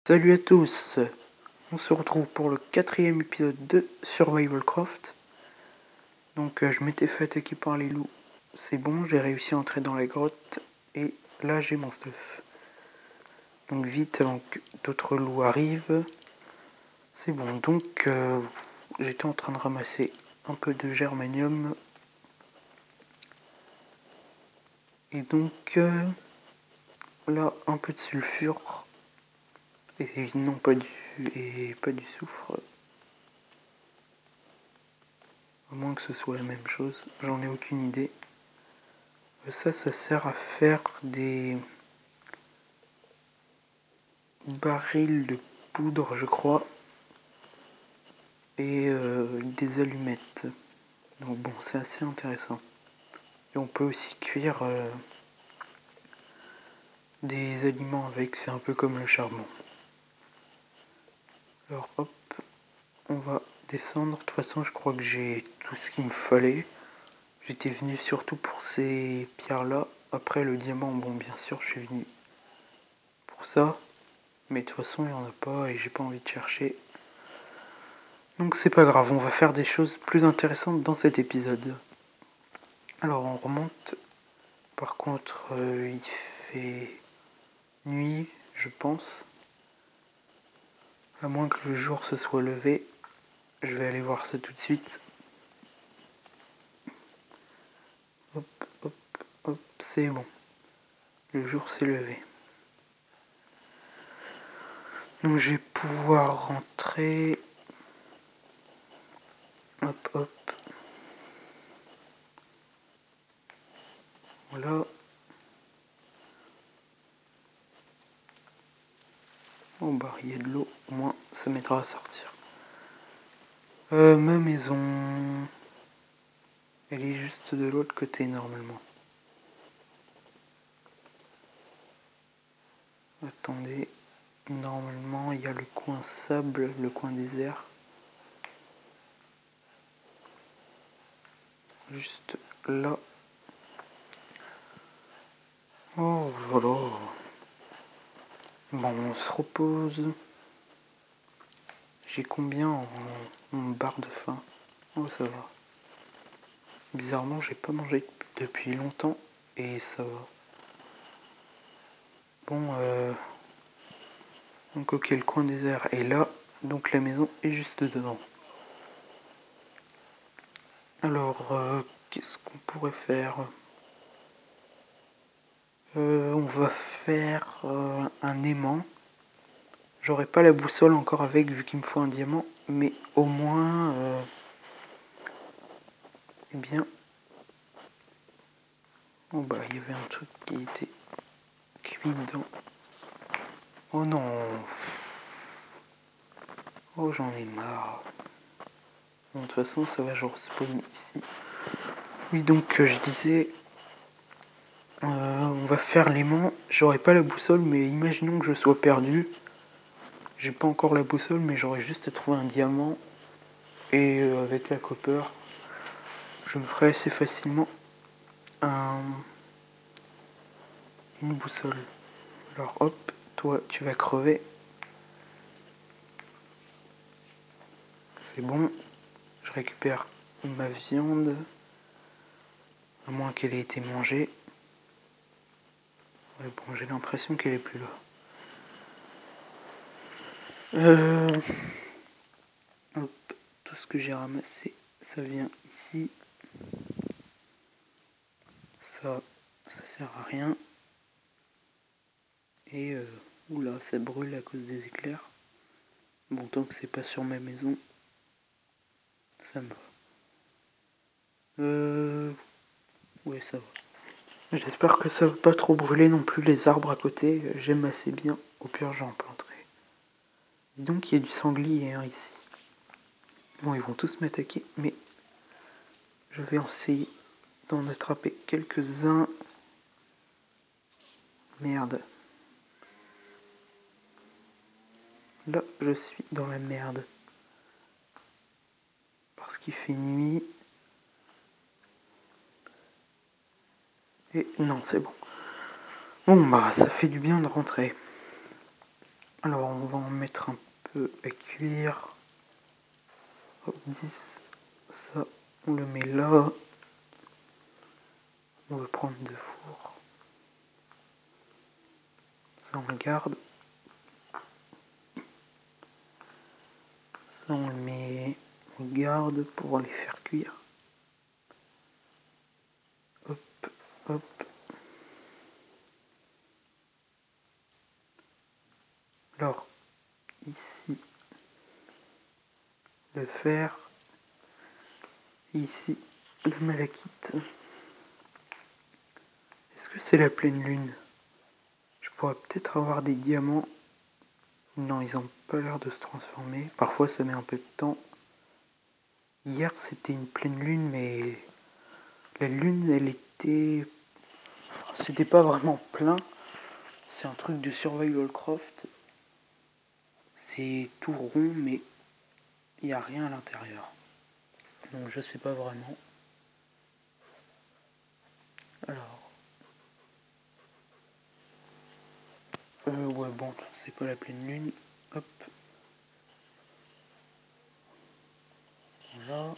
Salut à tous, on se retrouve pour le 4e épisode de Survival Craft. Donc je m'étais fait attaquer par les loups, c'est bon, j'ai réussi à entrer dans la grotte et là j'ai mon stuff. Donc vite avant que d'autres loups arrivent, c'est bon. Donc j'étais en train de ramasser un peu de germanium. Et donc là un peu de sulfure et non pas du soufre. À moins que ce soit la même chose, j'en ai aucune idée. Ça sert à faire des barils de poudre, je crois, et des allumettes. Donc bon, c'est assez intéressant. Et on peut aussi cuire des aliments avec, c'est un peu comme le charbon. Alors hop, on va descendre. De toute façon, je crois que j'ai tout ce qu'il me fallait. J'étais venu surtout pour ces pierres-là. Après le diamant, bon, bien sûr, je suis venu pour ça. Mais de toute façon, il n'y en a pas et j'ai pas envie de chercher. Donc c'est pas grave, on va faire des choses plus intéressantes dans cet épisode. Alors on remonte. Par contre, il fait nuit, je pense. À moins que le jour se soit levé. Je vais aller voir ça tout de suite. Hop, hop, hop, c'est bon. Le jour s'est levé. Donc je vais pouvoir rentrer. Hop, hop. Voilà. Oh bah, il y a de l'eau. Au moins, ça m'aidera à sortir. Ma maison... Elle est juste de l'autre côté, normalement. Attendez. Normalement, il y a le coin sable, le coin désert. Juste là. Oh voilà. Bon, on se repose. J'ai combien en barre de faim? Oh, ça va. Bizarrement, j'ai pas mangé depuis longtemps et ça va. Bon, donc ok, le coin désert est là. Donc la maison est juste dedans. Alors, qu'est-ce qu'on pourrait faire? On va faire un aimant. J'aurai pas la boussole encore avec vu qu'il me faut un diamant, mais au moins, eh bien, oh bah il y avait un truc qui était cuit dedans. Oh non, oh j'en ai marre. Bon, de toute façon ça va, je respawn ici. Oui donc je disais, on va faire l'aimant. J'aurai pas la boussole, mais imaginons que je sois perdu. J'ai pas encore la boussole, mais j'aurais juste à trouver un diamant. Et avec la copper, je me ferai assez facilement une boussole. Alors hop, toi tu vas crever. C'est bon, je récupère ma viande. À moins qu'elle ait été mangée. Ouais, bon, j'ai l'impression qu'elle est plus là. Hop, tout ce que j'ai ramassé, ça vient ici. Ça sert à rien. Et oula, ça brûle à cause des éclairs. Bon, tant que c'est pas sur ma maison, ça me va. Ouais, ça va. J'espère que ça va pas trop brûler non plus les arbres à côté. J'aime assez bien. Au pire, j'en planterai. Dis donc, il y a du sanglier hein, ici. Bon, ils vont tous m'attaquer, mais je vais essayer d'en attraper quelques-uns. Merde. Là, je suis dans la merde. Parce qu'il fait nuit. Et non, c'est bon. Bon, bah, ça fait du bien de rentrer. Alors on va en mettre un peu à cuire. Hop, 10. Ça, on le met là. On va prendre 2 fours. Ça, on le garde. Ça, on le met. On garde pour les faire cuire. Hop, hop. Alors, ici, le fer. Ici, le malachite. Est-ce que c'est la pleine lune? Je pourrais peut-être avoir des diamants. Non, ils n'ont pas l'air de se transformer. Parfois, ça met un peu de temps. Hier, c'était une pleine lune, mais la lune, elle était... C'était pas vraiment plein. C'est un truc de Survival Craft. C'est tout rond, mais il n'y a rien à l'intérieur. Donc, je sais pas vraiment. Alors... ouais, bon, c'est pas la pleine lune. Hop. Voilà.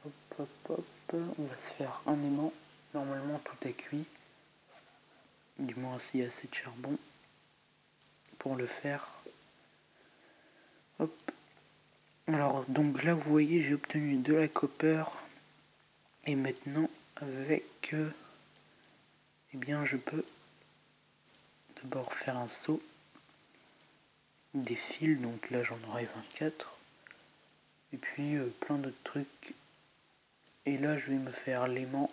Hop, hop, hop. On va se faire un aimant. Normalement, tout est cuit. Du moins, s'il y a assez de charbon pour le faire. Hop. Alors, donc là, vous voyez, j'ai obtenu de la copper. Et maintenant, avec... eh bien, je peux d'abord faire un saut. Des fils, donc là, j'en aurai 24. Et puis, plein d'autres trucs. Et là, je vais me faire l'aimant.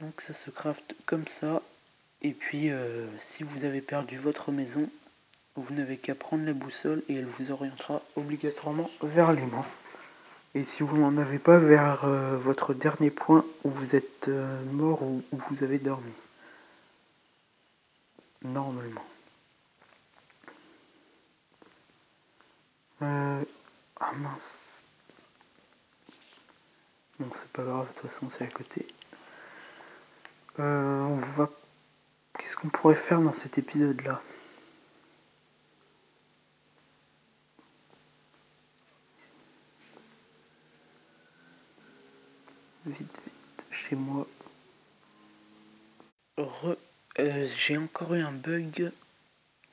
Donc, ça se craft comme ça. Et puis, si vous avez perdu votre maison, vous n'avez qu'à prendre la boussole et elle vous orientera obligatoirement vers l'aimant. Et si vous n'en avez pas, vers votre dernier point où vous êtes mort ou où vous avez dormi. Normalement. Ah mince. Bon, c'est pas grave, de toute façon, c'est à côté. On va... Qu'est-ce qu'on pourrait faire dans cet épisode-là? Vite, vite, chez moi. J'ai encore eu un bug.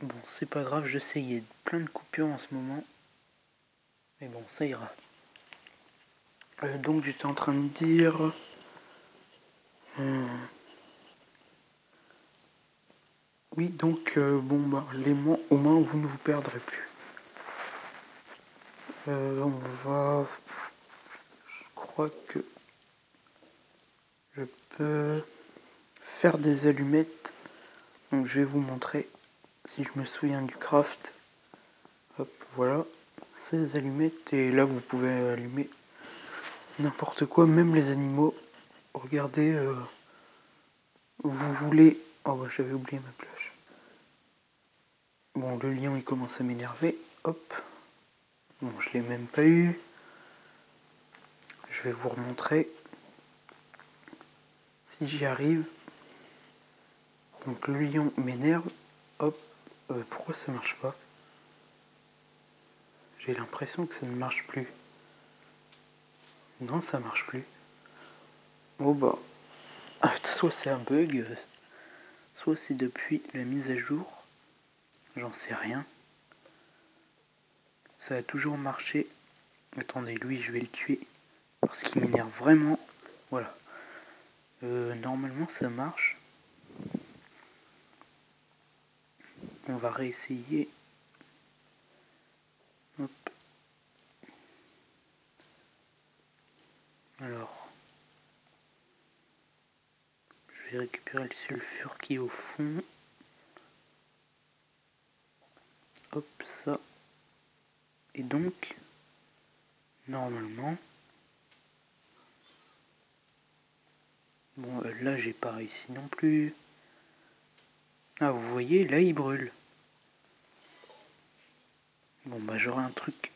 Bon, c'est pas grave, je sais, il y a plein de coupures en ce moment. Mais bon, ça ira. Donc j'étais en train de dire... Oui, donc, bon, bah, l'aimant, au moins, vous ne vous perdrez plus. On va... Je crois que... Je peux faire des allumettes. Donc je vais vous montrer, si je me souviens du craft. Hop, voilà. Ces allumettes, et là vous pouvez allumer n'importe quoi, même les animaux. Regardez, vous voulez... Oh bah j'avais oublié ma cloche. Bon, le lion il commence à m'énerver. Hop. Bon, je l'ai même pas eu. Je vais vous remontrer. Si j'y arrive. Donc le lion m'énerve. Hop. Pourquoi ça marche pas? J'ai l'impression que ça ne marche plus. Non, ça marche plus. Oh bah. Soit c'est un bug, soit c'est depuis la mise à jour. J'en sais rien. Ça a toujours marché. Attendez, lui, je vais le tuer. Parce qu'il m'énerve vraiment. Voilà. Normalement, ça marche. On va réessayer. Hop. Alors. Je vais récupérer le sulfure qui est au fond. Hop, ça. Et donc, normalement... Bon, là, j'ai pas réussi non plus. Ah, vous voyez, là, il brûle. Bon, bah, j'aurai un truc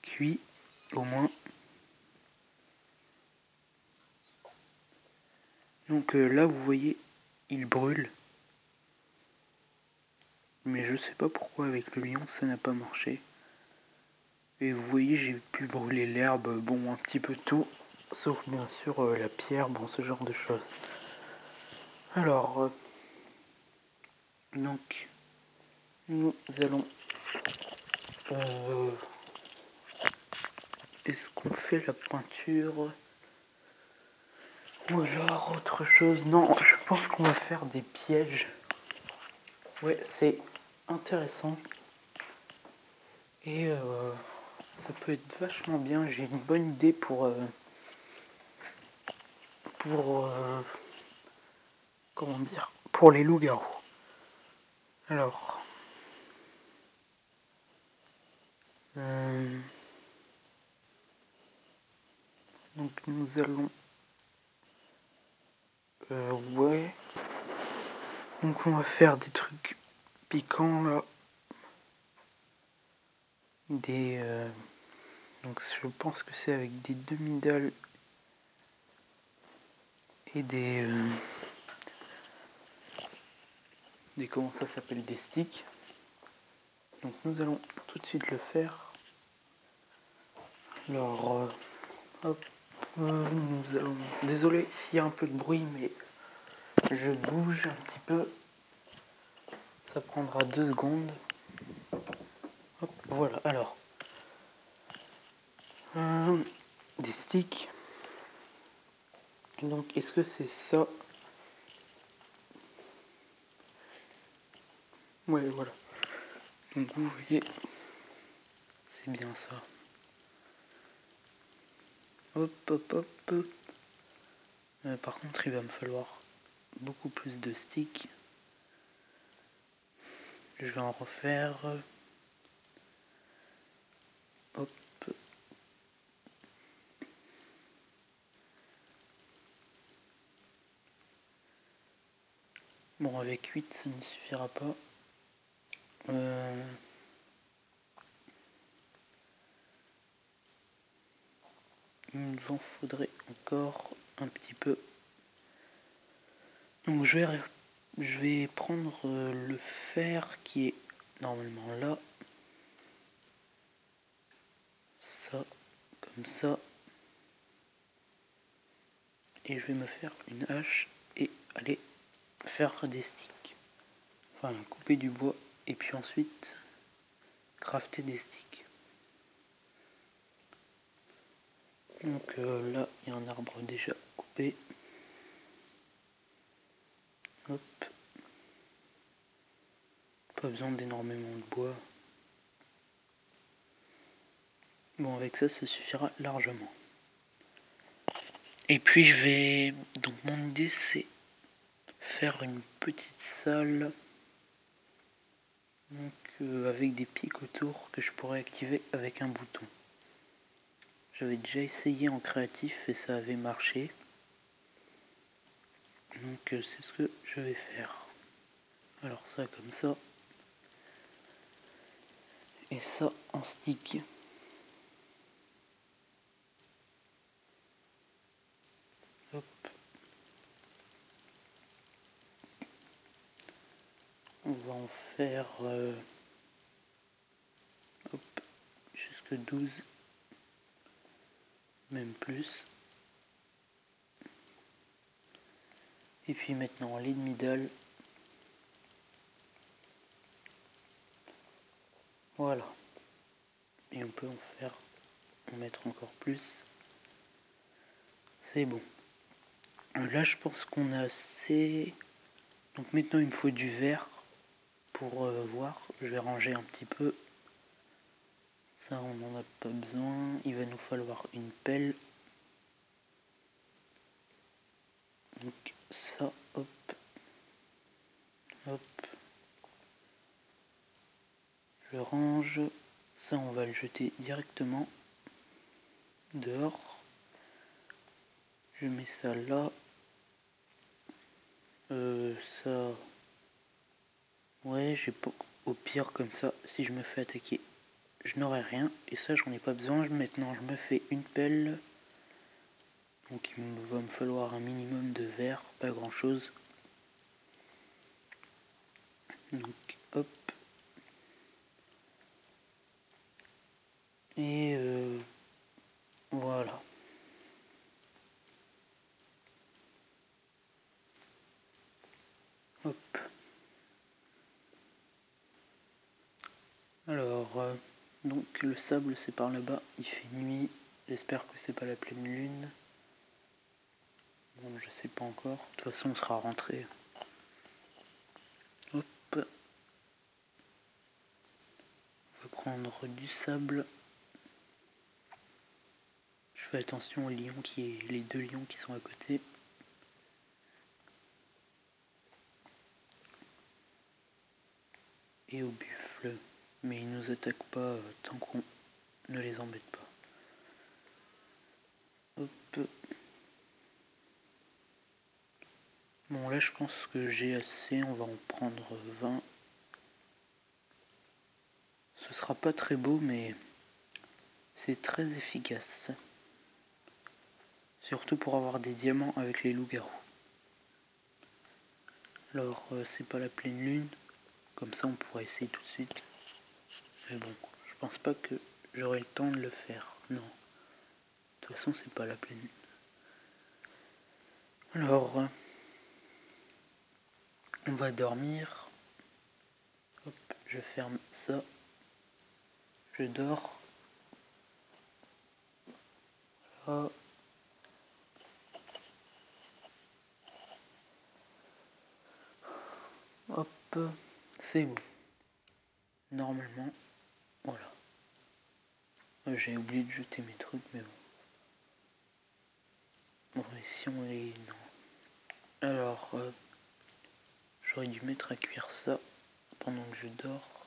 cuit, au moins. Donc là vous voyez il brûle. Mais je sais pas pourquoi avec le lion ça n'a pas marché. Et vous voyez j'ai pu brûler l'herbe, bon un petit peu tout. Sauf bien sûr la pierre, bon ce genre de choses. Alors donc nous allons est-ce qu'on fait la peinture ou alors autre chose? Non, je pense qu'on va faire des pièges. Ouais, c'est intéressant. Et ça peut être vachement bien. J'ai une bonne idée pour comment dire, pour les loups-garous. Alors, donc nous allons, ouais, donc on va faire des trucs piquants là, des, donc je pense que c'est avec des demi-dalles et des comment ça s'appelle, des sticks. Donc nous allons tout de suite le faire. Alors, hop, nous allons, désolé s'il y a un peu de bruit, mais je bouge un petit peu. Ça prendra 2 secondes. Hop, voilà, alors. Des sticks. Donc, est-ce que c'est ça? Ouais, voilà. Donc, vous voyez, c'est bien ça. Hop, hop, hop. Par contre, il va me falloir beaucoup plus de sticks. Je vais en refaire. Hop. Bon, avec 8, ça ne suffira pas. Il nous en faudrait encore un petit peu. Donc je vais prendre le fer qui est normalement là. Ça, comme ça. Et je vais me faire une hache et aller faire des sticks. Enfin, couper du bois et puis ensuite crafter des sticks. Donc là, il y a un arbre déjà coupé. Hop. Pas besoin d'énormément de bois. Bon, avec ça, ça suffira largement. Et puis je vais... Donc mon idée, c'est faire une petite salle. Donc avec des pics autour que je pourrais activer avec un bouton. J'avais déjà essayé en créatif et ça avait marché. Donc c'est ce que je vais faire. Alors ça comme ça. Et ça en stick. Hop. On va en faire hop, jusque 12. Même plus. Et puis maintenant les demi-dalles. Voilà. Et on peut en mettre encore plus. C'est bon. Là je pense qu'on a assez. Donc maintenant il me faut du verre pour voir. Je vais ranger un petit peu. Ça on n'en a pas besoin. Il va nous falloir une pelle. Donc ça, hop. Hop. Je range. Ça on va le jeter directement dehors. Je mets ça là. Ça... Ouais, j'ai pas... Au pire comme ça, si je me fais attaquer, je n'aurai rien. Et ça, j'en ai pas besoin. Maintenant, je me fais une pelle. Donc il va me falloir un minimum de verre, à grand chose. Donc hop. Et voilà. Hop. Alors, donc le sable c'est par là-bas, il fait nuit, j'espère que c'est pas la pleine lune. Bon, je sais pas encore, de toute façon on sera rentré. Hop. On va prendre du sable. Je fais attention aux lions les deux lions qui sont à côté. Et aux buffles, mais ils nous attaquent pas tant qu'on ne les embête pas. Hop. Bon là je pense que j'ai assez, on va en prendre 20. Ce sera pas très beau mais c'est très efficace. Surtout pour avoir des diamants avec les loups-garous. Alors c'est pas la pleine lune, comme ça on pourra essayer tout de suite. Mais bon, je pense pas que j'aurai le temps de le faire, non. De toute façon c'est pas la pleine lune. Alors, on va dormir. Hop, je ferme ça. Je dors. Là. Hop, c'est bon. Normalement, voilà. J'ai oublié de jeter mes trucs, mais bon. Bon, et si on les... Non. Alors, j'aurais dû mettre à cuire ça pendant que je dors.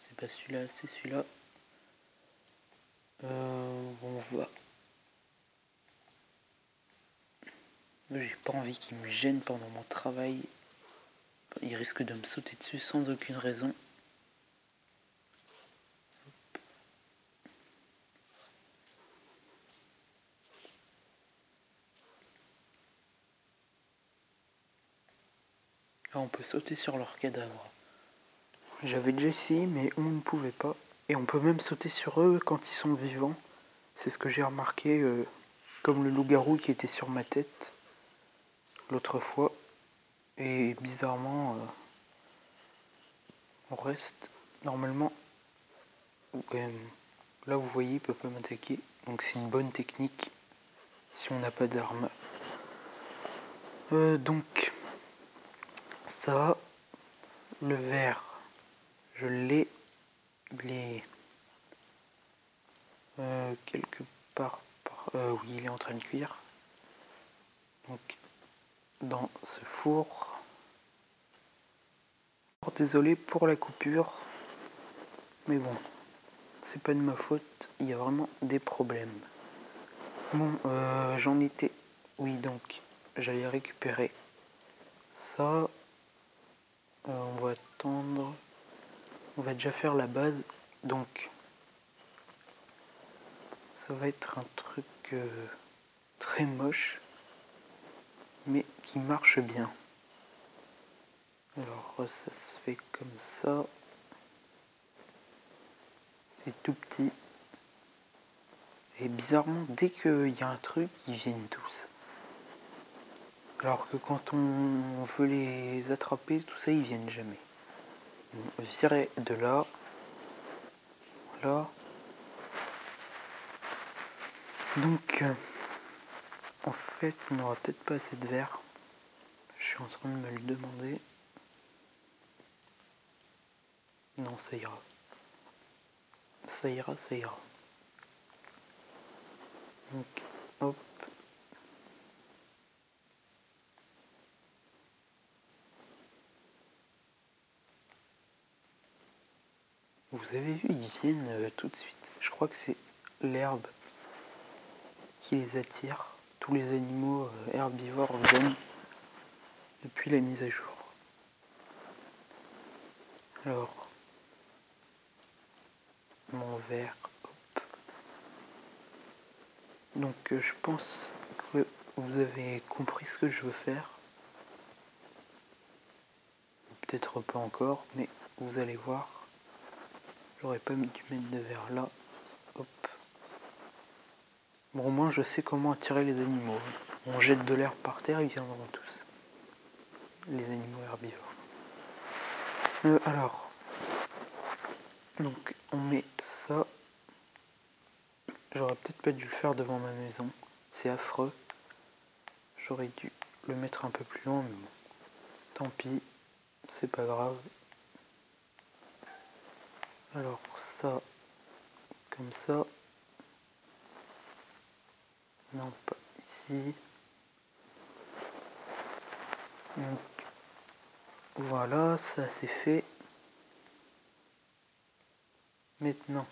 C'est pas celui-là, c'est celui-là. On va... J'ai pas envie qu'il me gêne pendant mon travail. Il risque de me sauter dessus sans aucune raison. Là, on peut sauter sur leur cadavre. J'avais déjà essayé, mais on ne pouvait pas. Et on peut même sauter sur eux quand ils sont vivants. C'est ce que j'ai remarqué, comme le loup-garou qui était sur ma tête l'autre fois. Et bizarrement, on reste normalement. Là, vous voyez, il peut pas m'attaquer. Donc c'est une bonne technique si on n'a pas d'armes. Donc, ça, le verre, je l'ai. Il est quelque part. Oui, il est en train de cuire. Donc, dans ce four. Désolé pour la coupure, mais bon, c'est pas de ma faute, il y a vraiment des problèmes. Bon, j'en étais... Oui, donc, j'allais récupérer ça. On va attendre... On va déjà faire la base, donc... Ça va être un truc très moche, mais qui marche bien. Alors, ça se fait comme ça. C'est tout petit. Et bizarrement, dès qu'il y a un truc, ils viennent tous. Alors que quand on veut les attraper, tout ça, ils viennent jamais. On virer de là. Voilà. Donc, en fait, on n'aura peut-être pas assez de verre. Je suis en train de me le demander. Non, ça ira. Ça ira, ça ira. Donc, hop. Vous avez vu, ils viennent tout de suite. Je crois que c'est l'herbe qui les attire. Tous les animaux herbivores viennent depuis la mise à jour. Alors, mon verre. Hop. Donc, je pense que vous avez compris ce que je veux faire. Peut-être pas encore, mais vous allez voir. J'aurais pas dû mettre de verre là. Hop. Bon, au moins je sais comment attirer les animaux. On jette de l'herbe par terre, ils viendront tous. Les animaux herbivores. Alors, donc on met ça. J'aurais peut-être pas dû le faire devant ma maison. C'est affreux. J'aurais dû le mettre un peu plus loin, mais bon. Tant pis, c'est pas grave. Alors ça, comme ça. Non, pas ici. Donc voilà, ça c'est fait. Maintenant,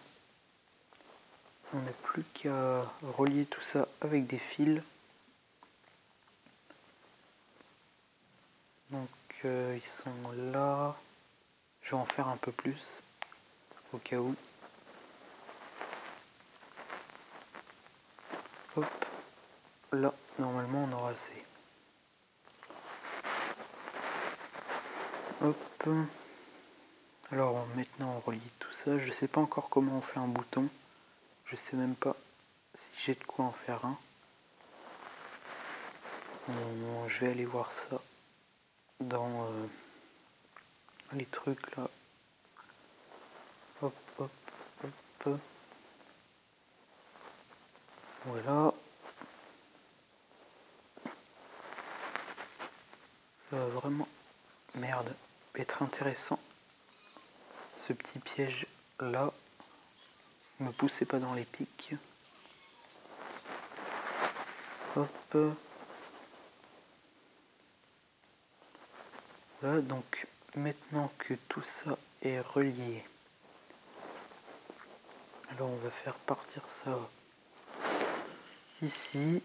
on n'a plus qu'à relier tout ça avec des fils. Donc ils sont là. Je vais en faire un peu plus au cas où. Hop, là, normalement on aura assez. Hop. Alors maintenant on relie tout ça. Je sais pas encore comment on fait un bouton. Je sais même pas si j'ai de quoi en faire un. Bon, je vais aller voir ça dans les trucs là. Hop, hop, hop. Voilà. Ça va vraiment, merde, être intéressant. Ce petit piège là. Ne me poussez pas dans les pics. Hop. Voilà, donc maintenant que tout ça est relié, alors on va faire partir ça ici.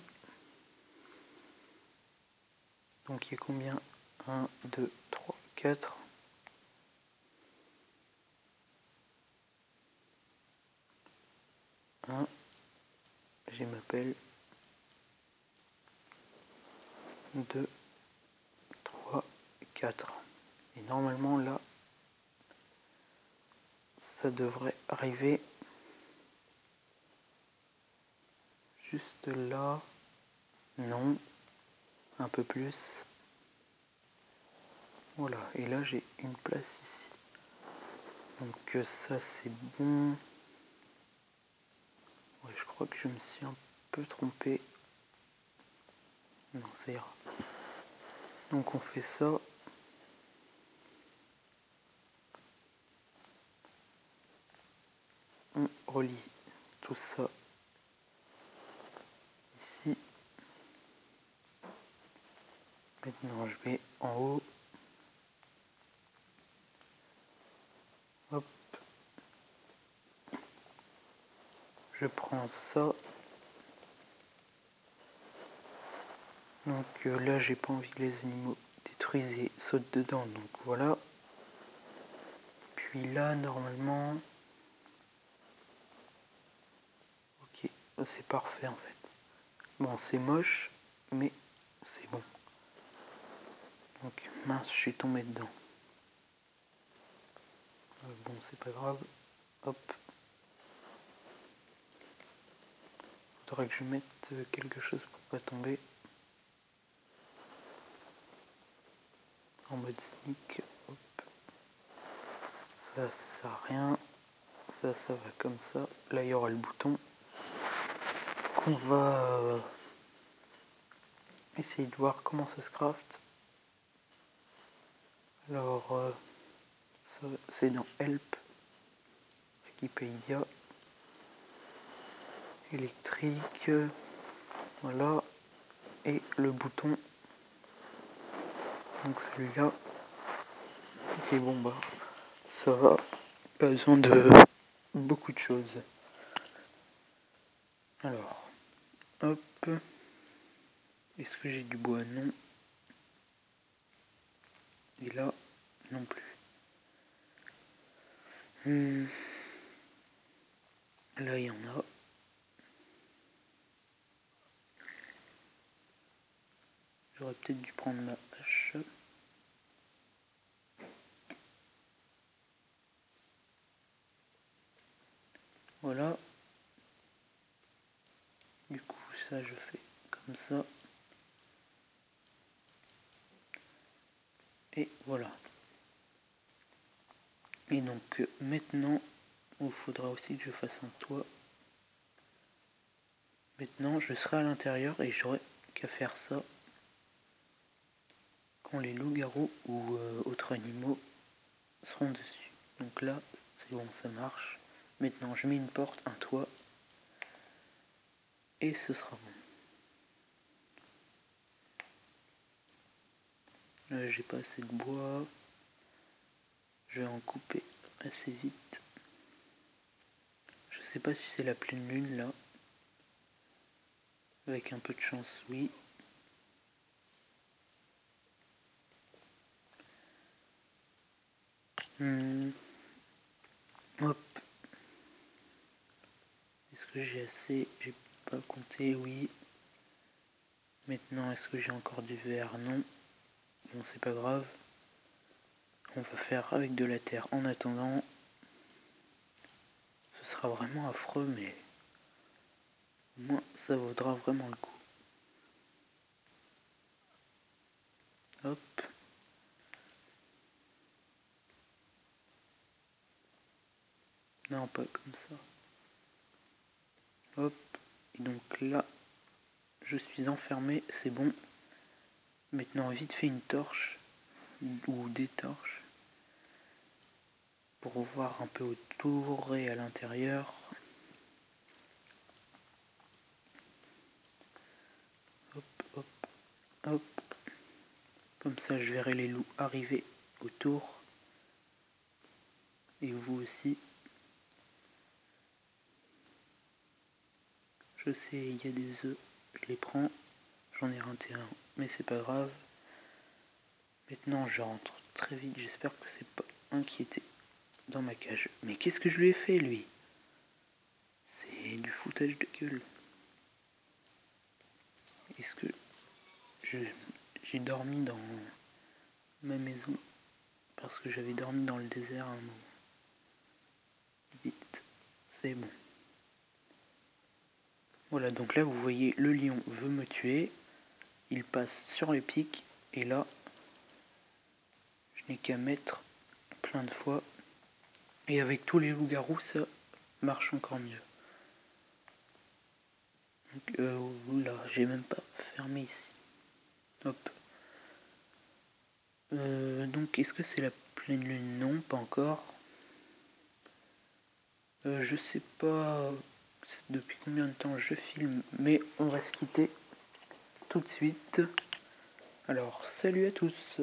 Donc il y a combien? 1, 2, 3, 4. Je m'appelle 2, 3, 4. Et normalement là, ça devrait arriver juste là. Non, un peu plus. Voilà, et là j'ai une place ici. Donc ça c'est bon. Ouais, je crois que je me suis un peu trompé. Non, ça ira. Donc on fait ça. On relie tout ça ici. Maintenant je vais en haut. Hop. Je prends ça. Donc là j'ai pas envie que les animaux détruisent et sautent dedans. Donc voilà. Puis là normalement. Ok, c'est parfait en fait. Bon, c'est moche, mais c'est bon. Donc mince, je suis tombé dedans. Bon, c'est pas grave. Hop. Faudrait que je mette quelque chose pour pas tomber. En mode sneak. Hop. Ça sert à rien. Ça va comme ça. Là, il y aura le bouton qu'on va essayer de voir comment ça se craft. Alors, c'est dans Help, Wikipédia, électrique, voilà, et le bouton, donc celui-là. Ok, bon bah, ça va, pas besoin de beaucoup de choses. Alors, hop, est-ce que j'ai du bois? Non. Et là, non plus. Là, il y en a. J'aurais peut-être dû prendre ma hache. Voilà. Du coup, ça, je fais comme ça. Et voilà. Et donc, maintenant, il faudra aussi que je fasse un toit. Maintenant, je serai à l'intérieur et j'aurai qu'à faire ça quand les loups-garous ou autres animaux seront dessus. Donc là, c'est bon, ça marche. Maintenant, je mets une porte, un toit, et ce sera bon. J'ai pas assez de bois. Je vais en couper assez vite. Je sais pas si c'est la pleine lune là. Avec un peu de chance, oui. Hop. Est-ce que j'ai assez? J'ai pas compté, oui. Maintenant, est-ce que j'ai encore du verre? Non. Bon, c'est pas grave. On va faire avec de la terre en attendant. Ce sera vraiment affreux, mais au moins ça vaudra vraiment le coup. Hop. Non, pas comme ça. Hop. Et donc là, je suis enfermé, c'est bon. Maintenant, vite fait une torche ou des torches pour voir un peu autour et à l'intérieur. Hop, hop, hop. Comme ça, je verrai les loups arriver autour. Et vous aussi. Je sais, il y a des œufs, je les prends. J'en ai raté un, mais c'est pas grave. Maintenant, je rentre très vite. J'espère que c'est pas inquiété dans ma cage. Mais qu'est-ce que je lui ai fait, lui? C'est du foutage de gueule. Est-ce que j'ai dormi dans ma maison parce que j'avais dormi dans le désert un moment? Vite, c'est bon. Voilà, donc là vous voyez le lion veut me tuer, il passe sur les pics et là je n'ai qu'à mettre plein de fois et avec tous les loups-garous ça marche encore mieux. Donc là j'ai même pas fermé ici. Hop. Donc est-ce que c'est la pleine lune? Non, pas encore. Je sais pas depuis combien de temps je filme, mais on va se quitter tout de suite. Alors, salut à tous!